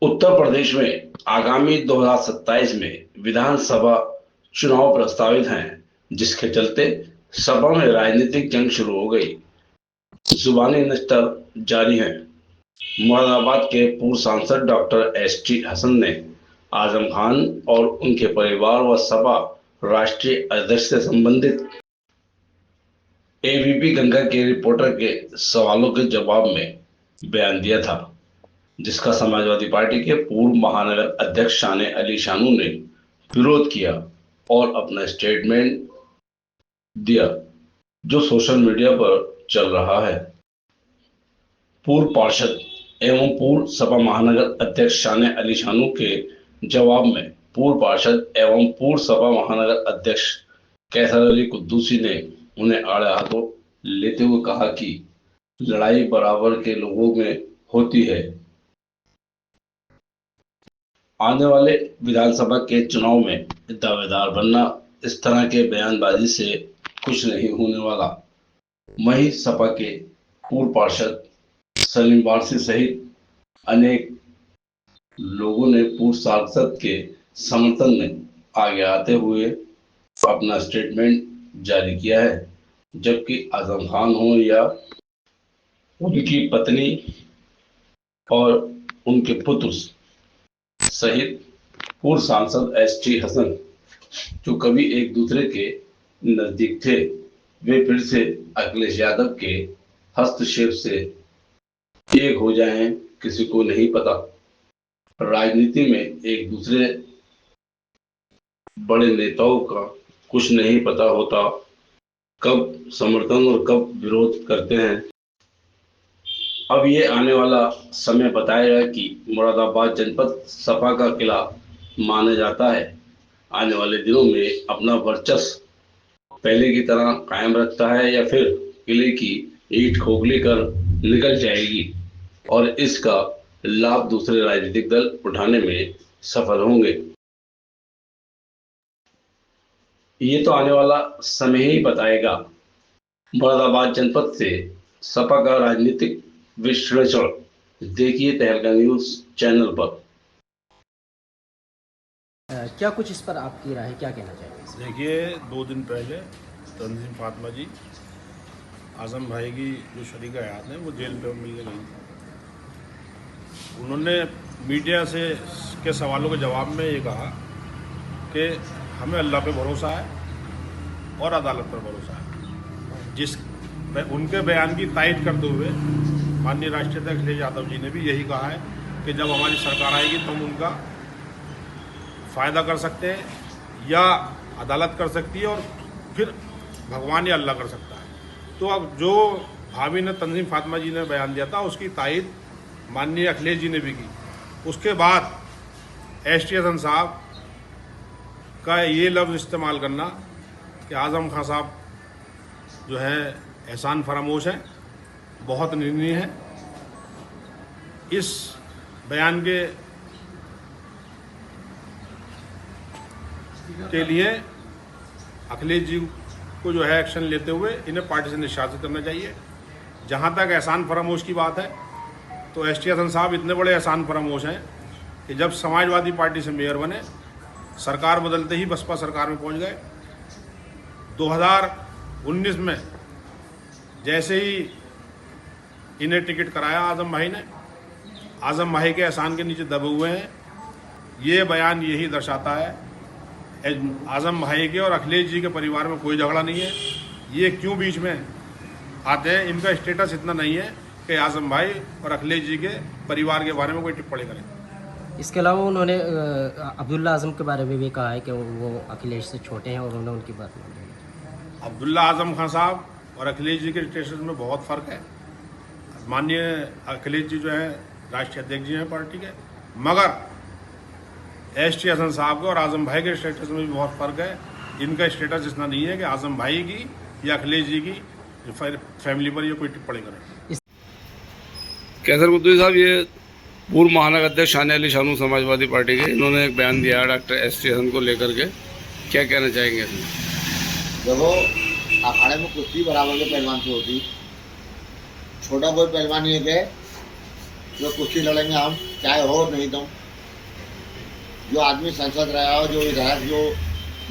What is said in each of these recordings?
उत्तर प्रदेश में आगामी 2027 में विधानसभा चुनाव प्रस्तावित हैं, जिसके चलते सपा में राजनीतिक जंग शुरू हो गई। जुबानी नस्तर जारी है। मुरादाबाद के पूर्व सांसद डॉक्टर एस टी हसन ने आजम खान और उनके परिवार व सपा राष्ट्रीय अध्यक्ष से संबंधित एबीपी गंगा के रिपोर्टर के सवालों के जवाब में बयान दिया था, जिसका समाजवादी पार्टी के पूर्व महानगर अध्यक्ष शान अली शानू ने विरोध किया और अपना स्टेटमेंट दिया, जो सोशल मीडिया पर चल रहा है। पूर्व पार्षद एवं पूर्व सपा महानगर अध्यक्ष शान अली शानू के जवाब में पूर्व पार्षद एवं पूर्व सपा महानगर अध्यक्ष कैसर अली कुद्दूसी ने उन्हें आड़े हाथों लेते हुए कहा कि लड़ाई बराबर के लोगों में होती है। आने वाले विधानसभा के चुनाव में दावेदार बनना इस तरह के बयानबाजी से कुछ नहीं होने वाला। वहीं सपा के पूर्व पार्षद सलीम वारसी सहित अनेक लोगों ने पूर्व सांसद के समर्थन में आगे आते हुए अपना स्टेटमेंट जारी किया है, जबकि आजम खान हो या उनकी पत्नी और उनके पुत्र सहित पूर्व सांसद एस टी हसन, जो कभी एक दूसरे के नजदीक थे, वे फिर से अखिलेश यादव के हस्तक्षेप से एक हो जाएं, किसी को नहीं पता। राजनीति में एक दूसरे बड़े नेताओं का कुछ नहीं पता होता, कब समर्थन और कब विरोध करते हैं। अब ये आने वाला समय बताएगा कि मुरादाबाद जनपद सपा का किला माना जाता है। आने वाले दिनों में अपना वर्चस्व पहले की तरह कायम रखता है या फिर किले की ईंट खोखली कर निकल जाएगी और इसका लाभ दूसरे राजनीतिक दल उठाने में सफल होंगे। ये तो आने वाला समय ही बताएगा। मुरादाबाद जनपद से सपा का राजनीतिक विश्लेषण देखिए तहलका न्यूज चैनल पर। क्या कुछ इस पर आपकी राय है, क्या कहना चाहेंगे? देखिए, 2 दिन पहले तंजीम फातिमा जी आजम भाई की जो शरीका हयात हैं वो जेल पे मिलने गई थी। उन्होंने मीडिया से के सवालों के जवाब में ये कहा कि हमें अल्लाह पे भरोसा है और अदालत पर भरोसा है। उनके बयान की तायद करते हुए माननीय राष्ट्रीय अध्यक्ष अखिलेश यादव जी ने भी यही कहा है कि जब हमारी सरकार आएगी तो हम उनका फ़ायदा कर सकते हैं या अदालत कर सकती है और फिर भगवान या अल्लाह कर सकता है। तो अब जो भाभी ने तंजीम फातिमा जी ने बयान दिया था उसकी तायद माननीय अखिलेश जी ने भी की। उसके बाद एस टी हसन साहब का ये लफ्ज़ इस्तेमाल करना कि आज़म खान साहब जो है एहसान फरामोश हैं, बहुत निंदनीय है। इस बयान के लिए अखिलेश जी को जो है एक्शन लेते हुए इन्हें पार्टी से निष्कासित करना चाहिए। जहां तक एहसान फरामोश की बात है तो एस टी हसन साहब इतने बड़े एहसान फरामोश हैं कि जब समाजवादी पार्टी से मेयर बने, सरकार बदलते ही बसपा सरकार में पहुंच गए। 2019 में जैसे ही इन्हें टिकट कराया आजम भाई ने, आजम भाई के एहसान के नीचे दबे हुए हैं। ये बयान यही दर्शाता है आजम भाई के और अखिलेश जी के परिवार में कोई झगड़ा नहीं है। ये क्यों बीच में आते हैं, इनका स्टेटस इतना नहीं है कि आजम भाई और अखिलेश जी के परिवार के बारे में कोई टिप्पणी करें। इसके अलावा उन्होंने अब्दुल्ला आजम के बारे में भी कहा है कि वो अखिलेश से छोटे हैं और उन्होंने उनकी बात मानी। अब्दुल्ला आजम खान साहब और अखिलेश जी के स्टेटस में बहुत फ़र्क है। माननीय अखिलेश जी जो है राष्ट्रीय अध्यक्ष जी हैं पार्टी के, मगर एस टी हसन साहब के और आजम भाई के स्टेटस में भी बहुत फ़र्क है। इनका स्टेटस इतना नहीं है कि आजम भाई की या अखिलेश जी की फैमिली पर ये कोई टिप्पणी करें। कैसर कुद्दूसी साहब, ये पूर्व महानगर अध्यक्ष शान अली शानू समाजवादी पार्टी के, इन्होंने एक बयान दिया डॉक्टर एस टी हसन को लेकर के, क्या कहना चाहेंगे इसमें? देखो, अखाड़े में कुश्ती बराबर के पहलवान से होती, छोटा कोई पहलवान नहीं है कि जो कुश्ती लड़ेंगे हम, चाहे हो नहीं तुम। जो आदमी संसद रहा हो, जो विधायक, जो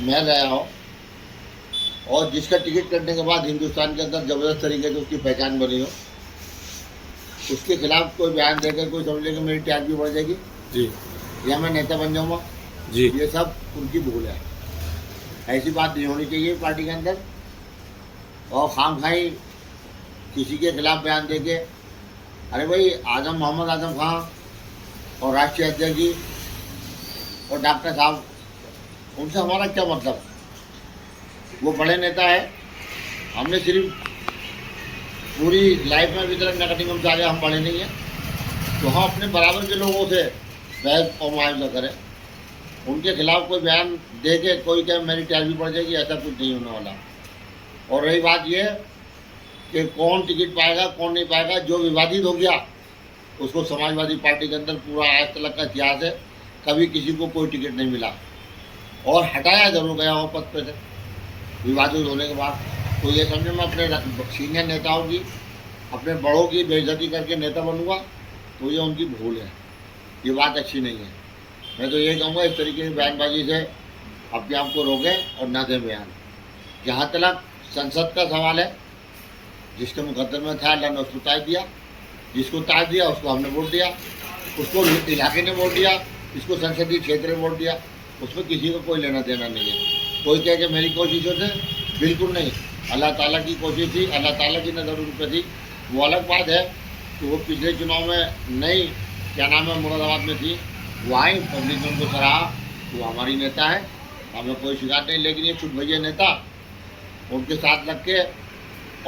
मैं रहा हो, और जिसका टिकट कटने के बाद हिंदुस्तान के अंदर ज़बरदस्त तरीके से उसकी पहचान बनी हो, उसके खिलाफ कोई बयान देकर कोई समझ ले कि मेरी टीआरपी बढ़ जाएगी जी या मैं नेता बन जाऊँगा, जी ये सब उनकी भूल है। ऐसी बात नहीं होनी चाहिए पार्टी के अंदर। और खामखाई किसी के खिलाफ बयान देके, अरे भाई मोहम्मद आजम खान और राष्ट्रीय अध्यक्ष जी और डॉक्टर साहब, उनसे हमारा क्या मतलब? वो बड़े नेता है, हमने सिर्फ पूरी लाइफ में अभी तक नकटिंग हम चाहे हम बड़े नहीं हैं, तो हम अपने बराबर के लोगों से बहस और मुआवजा करें। उनके खिलाफ कोई बयान दे के कोई क्या मेरी टीआरपी बढ़ जाएगी, ऐसा कुछ नहीं होने वाला। और रही बात ये कि कौन टिकट पाएगा कौन नहीं पाएगा, जो विवादित हो गया उसको समाजवादी पार्टी के अंदर पूरा आज तक का इतिहास है, कभी किसी को कोई टिकट नहीं मिला और हटाया जरूर गया हो पद पे से विवादित होने के बाद। तो ये समझे मैं अपने सीनियर नेताओं की, अपने बड़ों की बेइज्जती करके नेता बनूंगा, तो ये उनकी भूल है, ये बात अच्छी नहीं है। मैं तो ये कहूँगा इस तरीके की बयानबाजी से अपने आप को रोकें और ना दें बयान। जहाँ तक संसद का सवाल है, जिसके मुकद्दमे में था अल्लाह ने उसको ताज दिया, जिसको ताज दिया उसको हमने वोट दिया, उसको इलाके ने वोट दिया, इसको संसदीय क्षेत्र में वोट दिया, उसमें किसी को कोई लेना देना नहीं है। कोई कहे कि मेरी कोशिशों से, बिल्कुल नहीं, अल्लाह ताला की कोशिश थी, अल्लाह ताला की नज़र उन पर थी। वो अलग बात है कि वो पिछले चुनाव में नहीं, क्या नाम है, मुरादाबाद में थी, वो आई, पब्लिक ने उनको सराहा, वो हमारी नेता है, हमें कोई शिकायत नहीं। लेकिन ये छुट भैया नेता उनके साथ लग के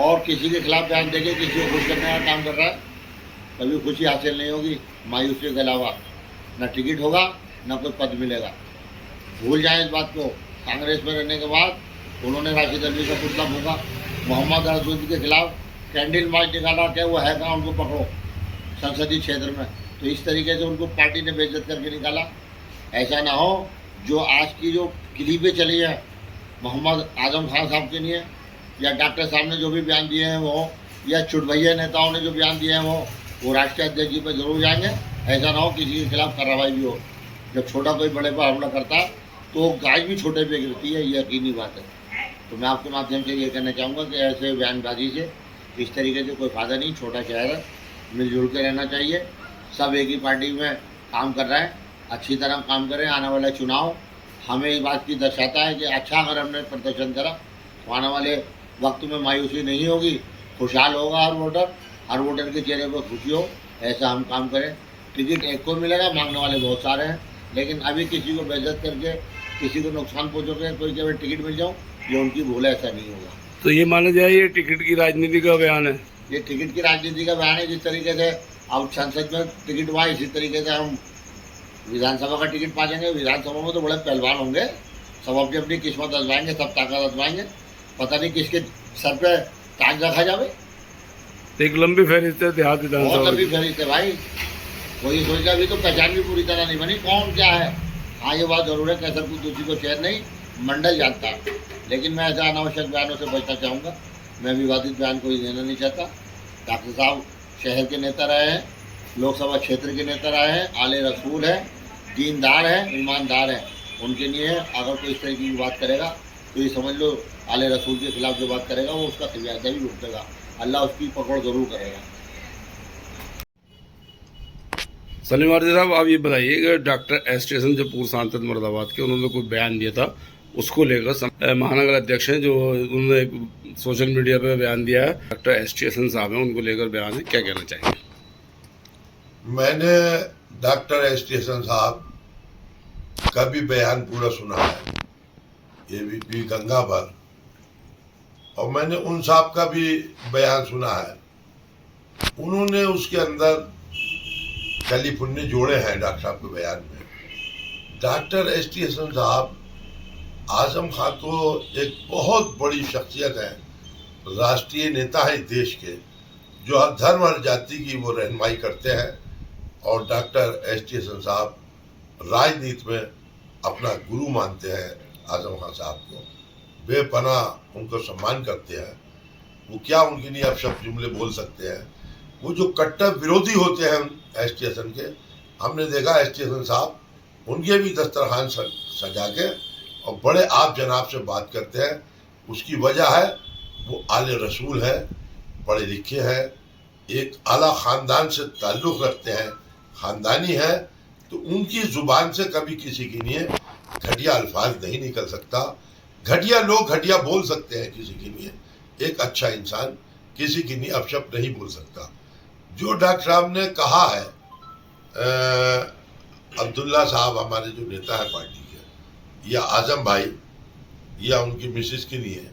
और किसी के खिलाफ बयान देके किसी को खुश करने का काम कर रहा है, कभी खुशी हासिल नहीं होगी, मायूसी के अलावा न टिकट होगा न कोई पद मिलेगा। भूल जाएं इस बात को। कांग्रेस में रहने के बाद उन्होंने राशिद अली का पुतला फूंका, मोहम्मद अरसूद के खिलाफ कैंडल मार्च निकाला, क्या वो है कहाँ, उनको पकड़ो संसदीय क्षेत्र में। तो इस तरीके से उनको पार्टी ने बेइज्जत करके निकाला। ऐसा ना हो जो आज की जो क्लिपें चली है मोहम्मद आजम खान साहब के लिए, या डॉक्टर साहब ने जो भी बयान दिए हैं वो, या छुटभैया नेताओं ने जो बयान दिए हैं वो राष्ट्रीय अध्यक्ष जी पर जरूर जाएंगे। ऐसा ना हो किसी के खिलाफ कार्रवाई भी हो। जब छोटा कोई बड़े पर हमला करता है तो गाय भी छोटे पे गिरती है, ये यकीनी बात है। तो मैं आपके माध्यम से ये कहना चाहूँगा कि ऐसे बयानबाजी से इस तरीके से कोई फ़ायदा नहीं। छोटा शहर है, मिलजुल के रहना चाहिए। सब एक ही पार्टी में काम कर रहा है, अच्छी तरह काम करें। आने वाला चुनाव हमें इस बात की दर्शाता है कि अच्छा अगर हमने प्रदर्शन करा तो आने वाले वक्त में मायूसी नहीं होगी, खुशहाल होगा हर वोटर के चेहरे पर खुशी हो। ऐसा हम काम करें। टिकट एक को मिलेगा, मांगने वाले बहुत सारे हैं, लेकिन अभी किसी को बेइज्जत करके किसी को नुकसान पहुँचोगे कोई केवल टिकट मिल जाओ, ये उनकी भूल है, ऐसा नहीं होगा। तो ये माना जाए ये टिकट की राजनीति का बयान है? ये टिकट की राजनीति का बयान है। जिस तरीके से अब संसद में टिकट हुआ, इसी तरीके से हम विधानसभा का टिकट पा जाएंगे। विधानसभा में तो बड़े पहलवान होंगे, सब अपनी अपनी किस्मत आजमाएंगे, सब ताकत आजमाएंगे। पता नहीं किसके सर पे ताज रखा जावे। एक लंबी फहरिस्त है देहात बहुत विधानसभा लंबी की। फहरिस्त है भाई। कोई सोचा अभी तो पहचान भी पूरी तरह नहीं बनी कौन क्या है। हाँ, ये बात जरूर है कि ऐसा कुछ दूसरी को चेयर नहीं, मंडल जानता है। लेकिन मैं ऐसा अनावश्यक बयानों से बचना चाहूँगा। मैं विवादित बयान कोई देना नहीं चाहता। डॉक्टर साहब शहर के नेता रहे हैं, लोकसभा क्षेत्र के नेता रहे हैं, आले रसूल है, दीनदार है, ईमानदार है। उनके लिए अगर कोई इस तरीके की बात करेगा तो ये समझ लो आले रसूल के खिलाफ जो बात करेगा वो उसका खियाजा भी भुगतेगा। अल्लाह उसकी पकड़ जरूर करेगा। सलीम आरजी साहब, आप ये बताइए कि डॉक्टर एस स्टेशन जो पूर्व सांसद मुरादाबाद के, उन्होंने कोई बयान दिया था, उसको लेकर महानगर अध्यक्ष हैं जो उन्होंने एक सोशल मीडिया पे बयान दिया है, डॉक्टर एस स्टेशन साहब हैं, उनको लेकर बयान है, क्या कहना चाहेंगे? मैंने डॉक्टर एस स्टेशन साहब का भी बयान पूरा सुना है, एबीपी गंगा पर, और मैंने उन साहब का भी बयान सुना है। उन्होंने उसके अंदर कली पुन्ने जोड़े हैं डॉक्टर साहब के बयान में। डॉक्टर एस स्टेशन साहब आजम खान तो एक बहुत बड़ी शख्सियत है, राष्ट्रीय नेता है देश के, जो हर धर्म हर जाति की वो रहनुमाई करते हैं। और डॉक्टर एस स्टेशन साहब राजनीति में अपना गुरु मानते हैं आजम खान साहब को, बेपनाह उनको सम्मान करते हैं। वो क्या उनके लिए अब शब्द जुमले बोल सकते हैं, वो जो कट्टर विरोधी होते हैं एस टी हसन के, हमने देखा एस टी हसन साहब उनके भी दस्तरखान सजा के और बड़े आप जनाब से बात करते हैं। उसकी वजह है वो आले रसूल है, पढ़े लिखे हैं, एक आला ख़ानदान से ताल्लुक़ रखते हैं, ख़ानदानी है, तो उनकी ज़ुबान से कभी किसी के लिए घटिया अल्फाज नहीं निकल सकता। घटिया लोग घटिया बोल सकते हैं किसी के लिए, एक अच्छा इंसान किसी के लिए अपशब्द नहीं बोल सकता। जो डॉक्टर साहब ने कहा है अब्दुल्ला साहब हमारे जो नेता है पार्टी के, या आजम भाई या उनकी मिसेस के लिए,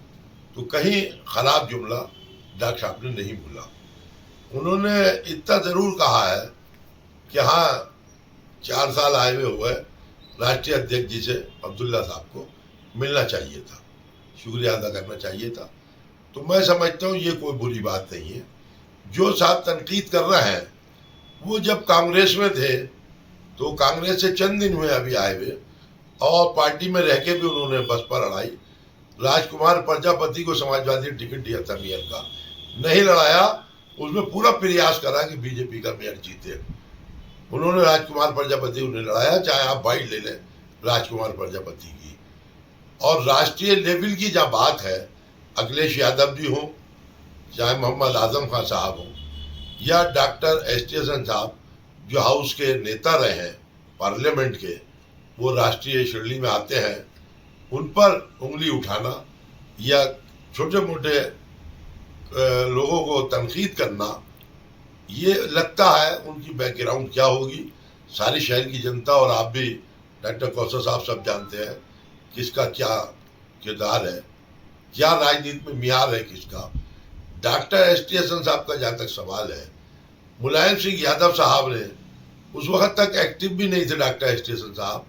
तो कहीं ख़राब जुमला डॉक्टर साहब ने नहीं बोला। उन्होंने इतना ज़रूर कहा है कि हाँ 4 साल आए हुए राष्ट्रीय अध्यक्ष जी से अब्दुल्ला साहब को मिलना चाहिए था, शुक्रिया अदा करना चाहिए था। तो मैं समझता हूँ ये कोई बुरी बात नहीं है। जो साहब तनकीद कर रहे हैं वो जब कांग्रेस में थे तो कांग्रेस से चंद दिन हुए अभी आए हुए, और पार्टी में रह के भी उन्होंने बसपा लड़ाई। राजकुमार प्रजापति को समाजवादी टिकट दिया था मेयर का, नहीं लड़ाया, उसमें पूरा प्रयास करा कि बीजेपी का मेयर जीते। उन्होंने राजकुमार प्रजापति उन्हें लड़ाया, चाहे आप बाइट ले लें राजकुमार प्रजापति की। और राष्ट्रीय लेवल की जहाँ बात है, अखिलेश यादव जी हों, चाहे मोहम्मद आजम खान साहब हों, या डॉक्टर एस टी हसन साहब जो हाउस के नेता रहे हैं पार्लियामेंट के, वो राष्ट्रीय श्रेणी में आते हैं, उन पर उंगली उठाना या छोटे मोटे लोगों को तनकीद करना, ये लगता है उनकी बैकग्राउंड क्या होगी। सारी शहर की जनता और आप भी डॉक्टर कौसर साहब सब जानते हैं किसका क्या किरदार है, क्या राजनीति में मियार है किसका। डॉक्टर एस टी हसन साहब का जहाँ तक सवाल है, मुलायम सिंह यादव साहब ने उस वक्त तक एक्टिव भी नहीं थे डॉक्टर एस टी हसन साहब,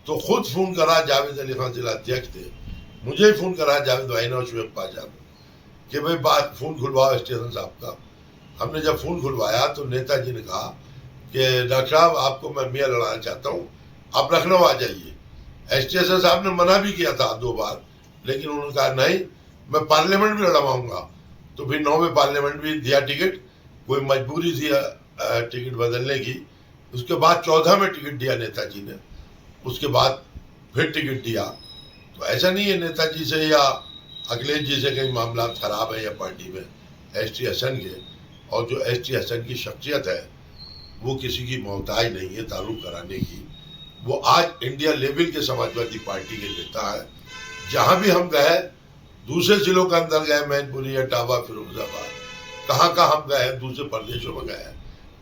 तो खुद फ़ोन करा, जावेद अली खान जिला अध्यक्ष थे, मुझे ही फ़ोन करा जावेद भाई ने और शुएब पाजा ने कि भाई बात फ़ोन खुलवाओ एस टी हसन साहब का। हमने जब फ़ोन खुलवाया तो नेताजी ने कहा कि डॉक्टर साहब आपको मैं मेयर लड़ाना चाहता हूँ, आप लखनऊ आ जाइए। एस टी हसन साहब ने मना भी किया था 2 बार, लेकिन उन्होंने कहा नहीं मैं पार्लियामेंट भी लड़वाऊँगा। तो फिर 9वें पार्लियामेंट भी दिया टिकट, कोई मजबूरी थी टिकट बदलने की। उसके बाद 14 में टिकट दिया नेताजी ने, उसके बाद फिर टिकट दिया। तो ऐसा नहीं है नेताजी से या अखिलेश जी से कहीं मामला खराब है या पार्टी में एस टी हसन के। और जो एस टी हसन की शख्सियत है वो किसी की मोहताज नहीं है तारुफ कराने की। वो आज इंडिया लेवल के समाजवादी पार्टी के नेता है। जहाँ भी हम गए, दूसरे जिलों के अंदर गए, मैनपुरी, इटावा, फिरोजाबाद, कहाँ कहाँ हम गए, दूसरे प्रदेशों में गए,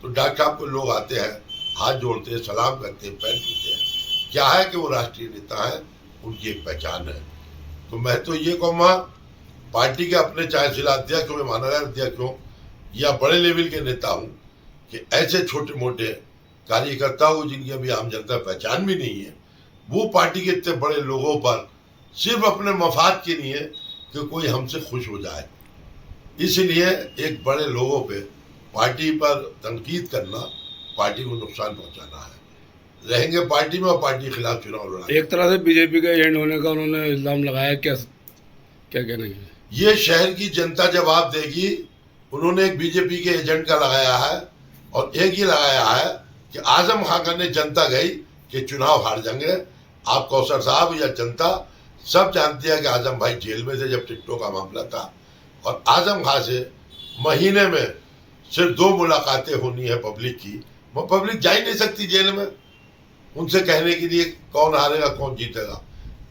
तो डॉक्टर साहब को लोग आते हैं, हाथ जोड़ते हैं, सलाम करते हैं, पैर छूते हैं। क्या है कि वो राष्ट्रीय नेता है, उनकी एक पहचान है। तो मैं तो ये कहूँगा पार्टी के अपने चाहे जिला अध्यक्ष हो, महानगर अध्यक्ष हो या बड़े लेवल के नेता हूँ, कि ऐसे छोटे मोटे कार्यकर्ताओं को जिनकी अभी आम जनता पहचान भी नहीं है, वो पार्टी के इतने बड़े लोगों पर सिर्फ अपने मफाद के लिए कि कोई हमसे खुश हो जाए, इसलिए एक बड़े लोगों पे पार्टी पर तनकीद करना पार्टी को नुकसान पहुंचाना है। रहेंगे पार्टी में और पार्टी के खिलाफ चुनाव लड़ा। एक तरह से बीजेपी का एजेंट होने का उन्होंने इल्जाम लगाया, क्या क्या कहना है? ये शहर की जनता जवाब देगी। उन्होंने एक बीजेपी के एजेंट का लगाया है और एक ही लगाया है कि आजम खान करने जनता गई कि चुनाव हार जाएंगे। आप कौसर साहब या जनता सब जानती है कि आजम भाई जेल में थे जब टिकटों का मामला था, और आजम खान से महीने में सिर्फ 2 मुलाकातें होनी है पब्लिक की। वो पब्लिक जा ही नहीं सकती जेल में, उनसे कहने के लिए कौन हारेगा कौन जीतेगा,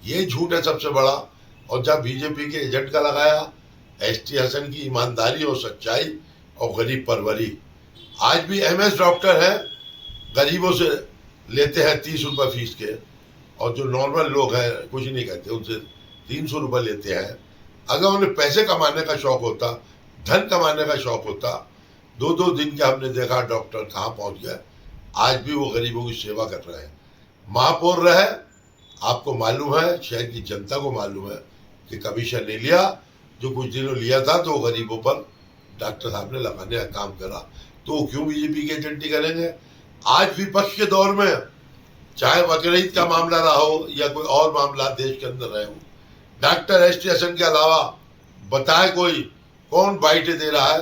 ये झूठ है सबसे बड़ा। और जब बीजेपी के एजेंट का लगाया, एस टी हसन की ईमानदारी और सच्चाई और गरीब परवरी। आज भी MS डॉक्टर हैं, गरीबों से लेते हैं 30 रुपये फीस के, और जो नॉर्मल लोग हैं कुछ नहीं कहते, उनसे 300 रुपये लेते हैं। अगर उन्हें पैसे कमाने का शौक होता, धन कमाने का शौक होता, 2-2 दिन के हमने देखा डॉक्टर कहाँ पहुँच गए। आज भी वो गरीबों की सेवा कर रहे हैं। महापौर रहे, आपको मालूम है, शहर की जनता को मालूम है कि कमीशन नहीं लिया, जो कुछ दिनों लिया था तो गरीबों पर डॉक्टर साहब ने लगाने का काम करा। तो क्यों बीजेपी के एजेंटी करेंगे? आज विपक्ष के दौर में चाहे बकरीद का मामला रहा हो या कोई और मामला देश के अंदर रहे हो, डॉक्टर एस टी हसन के अलावा बताए कोई कौन बाइटें दे रहा है,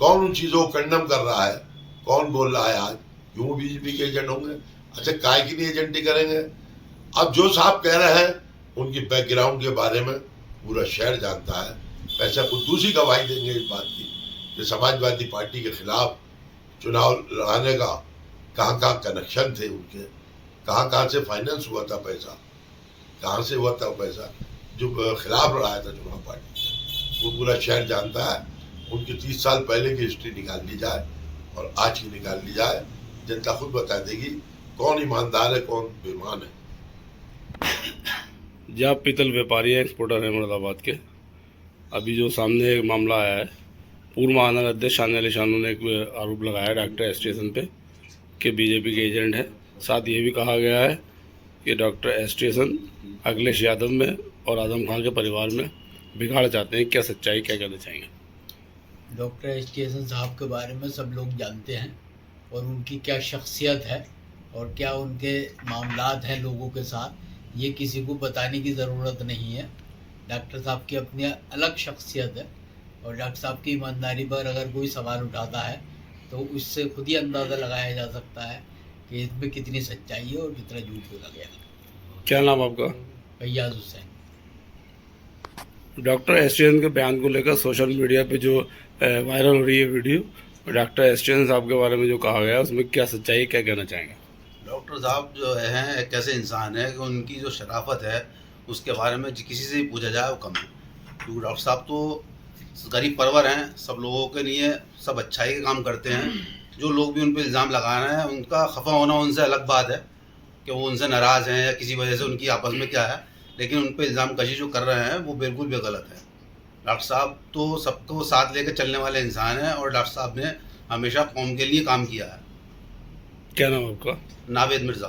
कौन उन चीज़ों को कंडम कर रहा है, कौन बोल रहा है आज क्यों बीजेपी के एजेंट होंगे? अच्छा, काय की नहीं एजेंटी करेंगे? अब जो साहब कह रहे हैं उनकी बैकग्राउंड के बारे में पूरा शहर जानता है। ऐसा कुछ ही गवाही देंगे इस बात की कि समाजवादी पार्टी के खिलाफ चुनाव लड़ाने का कहाँ कनेक्शन थे उनके, कहाँ से फाइनेंस हुआ था पैसा, कहाँ से हुआ था पैसा जो खिलाफ लड़ाया था चुनाव पार्टी का, वो पूरा शहर जानता है। उनकी 30 साल पहले की हिस्ट्री निकाल ली जाए और आज की निकाल ली जाए, जनता खुद बता देगी कौन ईमानदार है कौन बेईमान है। जी, आप पीतल व्यापारी हैं, एक्सपोर्टर हैं मुरादाबाद के। अभी जो सामने एक मामला आया है, पूर्व महानगर अध्यक्ष शानिया अली शानू ने एक आरोप लगाया डॉक्टर एस स्टेशन पे कि बीजेपी के एजेंट है। साथ ये भी कहा गया है कि doctor S station Akhilesh Yadav में और आजम खान के परिवार में बिगाड़ चाहते हैं। क्या सच्चाई, क्या कहना चाहेंगे? डॉक्टर एस स्टेशन साहब के बारे में सब लोग जानते हैं और उनकी क्या शख्सियत है और क्या उनके मामलात हैं लोगों के साथ, ये किसी को बताने की ज़रूरत नहीं है। डॉक्टर साहब की अपनी अलग शख्सियत है और डॉक्टर साहब की ईमानदारी पर अगर कोई सवाल उठाता है तो उससे खुद ही अंदाज़ा लगाया जा सकता है कि इसमें कितनी सच्चाई है और कितना झूठ बोला गया। क्या नाम आपका? Faiyaz Hussain. Doctor S station के बयान को लेकर सोशल मीडिया पे जो वायरल हो रही है वीडियो, डॉक्टर एस स्टेशन साहब के बारे में जो कहा गया उसमें क्या सच्चाई है, क्या कहना चाहेंगे? डॉक्टर साहब जो हैं एक ऐसे इंसान है कि उनकी जो शराफत है उसके बारे में किसी से भी पूछा जाए वो कम है। क्योंकि डॉक्टर साहब तो गरीब परवर हैं, सब लोगों के लिए सब अच्छाई के काम करते हैं। जो लोग भी उन पर इल्ज़ाम लगा रहे हैं उनका खफा होना उनसे अलग बात है कि वो उनसे नाराज़ हैं या किसी वजह से उनकी आपस में क्या है, लेकिन उन पर इल्ज़ाम कशी जो कर रहे हैं वो बिल्कुल भी गलत है। डॉक्टर साहब तो सबको साथ लेकर चलने वाले इंसान हैं और डॉक्टर साहब ने हमेशा कौम के लिए काम किया है। क्या नाम आपका? नावेद मिर्ज़ा।